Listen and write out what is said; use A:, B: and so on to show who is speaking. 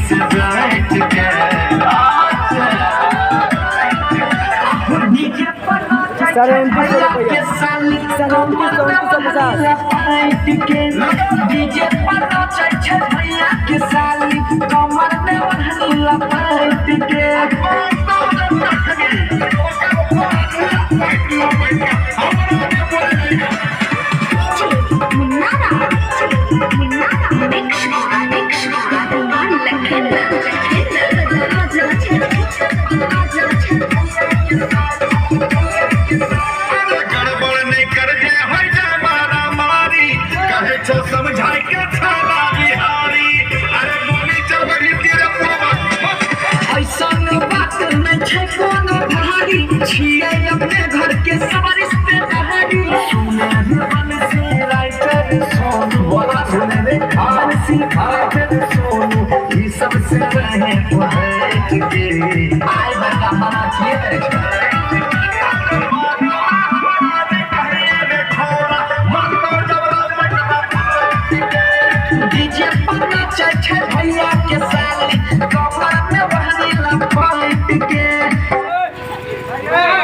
A: से बैठ के
B: सर 29
A: डीजे पर नाचे छे भैया के साली कमर में ओढ़नी लपेट के समझाई के थाला बिहारी अरे बोली चल बड़ी तेरे बाबा ऐसा बात में छे कोनो भारी छिए अपने घर के सब रिश्तेदारी सुने मन से राइटर सोनू बोला सुने रे खान सिखाकर सोनू ये सब से रहे बैठ के आई बड़ा बना छिए तेरे डीजे पर नाचे छे भैया के